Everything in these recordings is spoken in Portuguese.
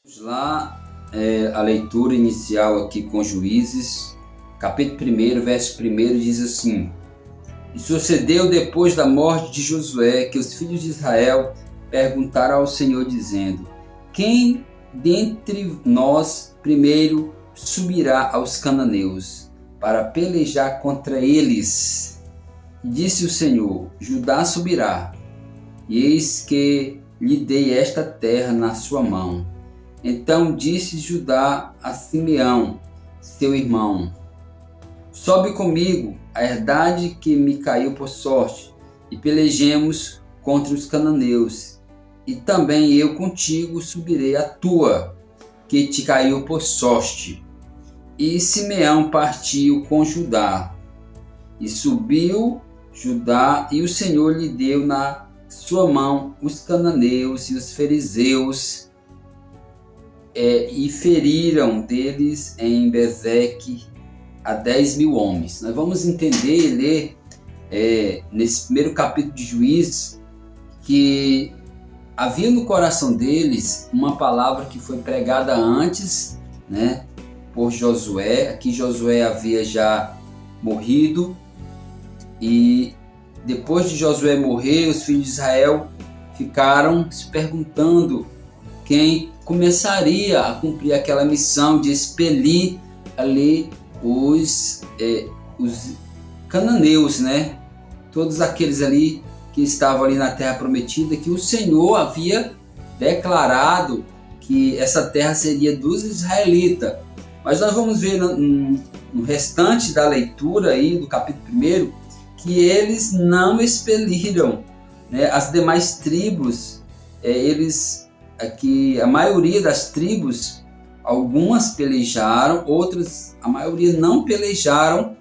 Vamos lá, a leitura inicial aqui com Juízes, capítulo 1, verso 1 diz assim: E sucedeu depois da morte de Josué que os filhos de Israel perguntaram ao Senhor, dizendo: Quem dentre nós primeiro subirá aos cananeus para pelejar contra eles? E disse o Senhor: Judá subirá, e eis que lhe dei esta terra na sua mão. Então disse Judá a Simeão, seu irmão: Sobe comigo a herdade que me caiu por sorte, e pelejemos contra os cananeus. E também eu contigo subirei a tua, que te caiu por sorte. E Simeão partiu com Judá. E subiu Judá, e o Senhor lhe deu na sua mão os cananeus e os fariseus, e feriram deles em Bezeque a 10.000 homens. Nós vamos entender e ler nesse primeiro capítulo de Juízes que havia no coração deles uma palavra que foi pregada antes, né, por Josué. Aqui Josué havia já morrido, e depois de Josué morrer, os filhos de Israel ficaram se perguntando quem começaria a cumprir aquela missão de expelir ali os cananeus, né? Todos aqueles ali que estavam ali na terra prometida, que o Senhor havia declarado que essa terra seria dos israelitas. Mas nós vamos ver no restante da leitura aí do capítulo 1 que eles não expeliram, né, as demais tribos. Aqui a maioria das tribos, algumas pelejaram, outras, a maioria não pelejaram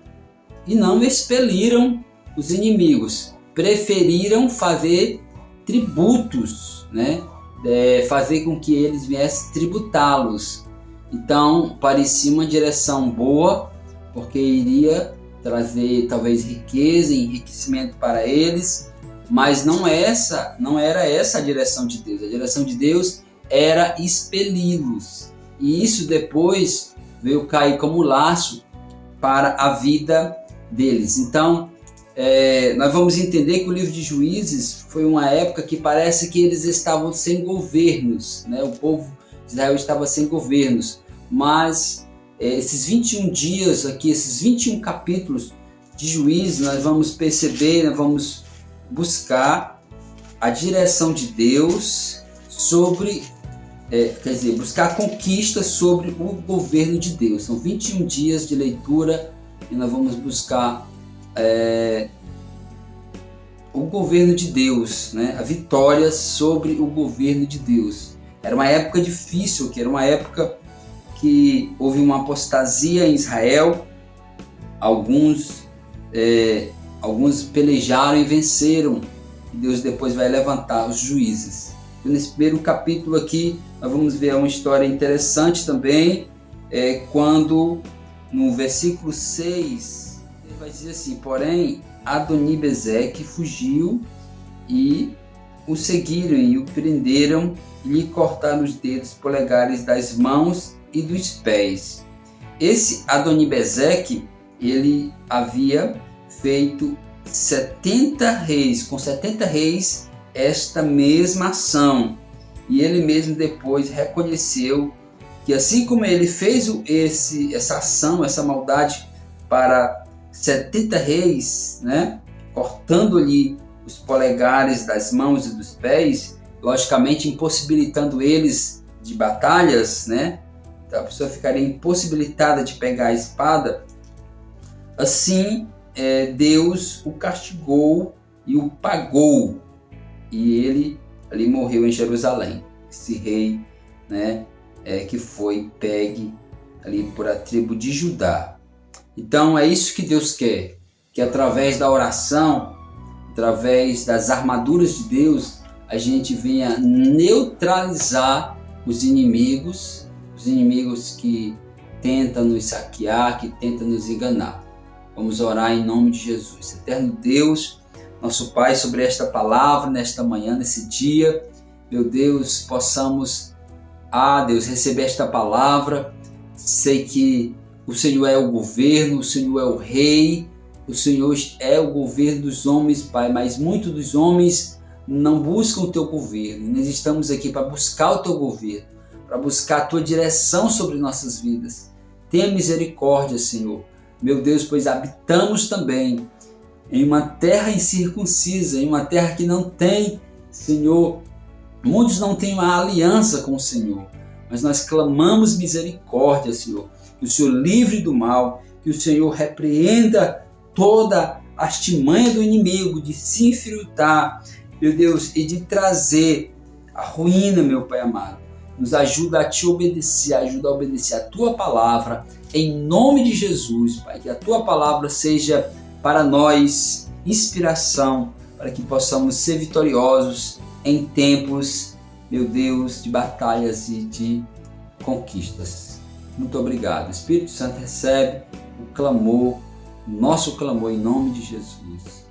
e não expeliram os inimigos. Preferiram fazer tributos, né? Fazer com que eles viessem tributá-los. Então parecia uma direção boa, porque iria trazer talvez riqueza e enriquecimento para eles. Mas não era essa a direção de Deus. A direção de Deus era expeli-los. E isso depois veio cair como laço para a vida deles. Então, nós vamos entender que o livro de Juízes foi uma época que parece que eles estavam sem governos, né? O povo de Israel estava sem governos. Mas esses 21 dias aqui, esses 21 capítulos de Juízes, nós vamos perceber, nós vamos buscar a direção de Deus sobre, buscar conquistas sobre o governo de Deus. São 21 dias de leitura e nós vamos buscar o governo de Deus, né? A vitória sobre o governo de Deus. Era uma época difícil, que era uma época que houve uma apostasia em Israel. Alguns pelejaram e venceram. E Deus depois vai levantar os juízes. E nesse primeiro capítulo aqui, nós vamos ver uma história interessante também. Quando no versículo 6, ele vai dizer assim: Porém, Adoni-Bezeque fugiu e o seguiram e o prenderam e lhe cortaram os dedos polegares das mãos e dos pés. Esse Adoni-Bezeque, ele havia feito 70 reis, com 70 reis, esta mesma ação. E ele mesmo depois reconheceu que assim como ele fez essa ação, essa maldade para 70 reis, né, cortando-lhe os polegares das mãos e dos pés, logicamente impossibilitando eles de batalhas, né? Então a pessoa ficaria impossibilitada de pegar a espada. Assim, Deus o castigou e o pagou, e ele ali morreu em Jerusalém. Esse rei, né, que foi pegue ali por a tribo de Judá. Então é isso que Deus quer, que através da oração, através das armaduras de Deus, a gente venha neutralizar os inimigos que tentam nos saquear, que tentam nos enganar. Vamos orar em nome de Jesus. Eterno Deus, nosso Pai, sobre esta palavra, nesta manhã, nesse dia, meu Deus, possamos Deus, receber esta palavra. Sei que o Senhor é o governo, o Senhor é o rei, o Senhor é o governo dos homens, Pai, mas muitos dos homens não buscam o teu governo. Nós estamos aqui para buscar o teu governo, para buscar a tua direção sobre nossas vidas. Tenha misericórdia, Senhor. Meu Deus, pois habitamos também em uma terra incircuncisa, em uma terra que não tem, Senhor, muitos não têm uma aliança com o Senhor, mas nós clamamos misericórdia, Senhor, que o Senhor livre do mal, que o Senhor repreenda toda a artimanha do inimigo de se infiltrar, meu Deus, e de trazer a ruína, meu Pai amado. Nos ajuda a te obedecer, ajuda a obedecer a tua palavra, em nome de Jesus, Pai, que a tua palavra seja para nós inspiração, para que possamos ser vitoriosos em tempos, meu Deus, de batalhas e de conquistas. Muito obrigado. Espírito Santo, recebe o clamor, nosso clamor em nome de Jesus.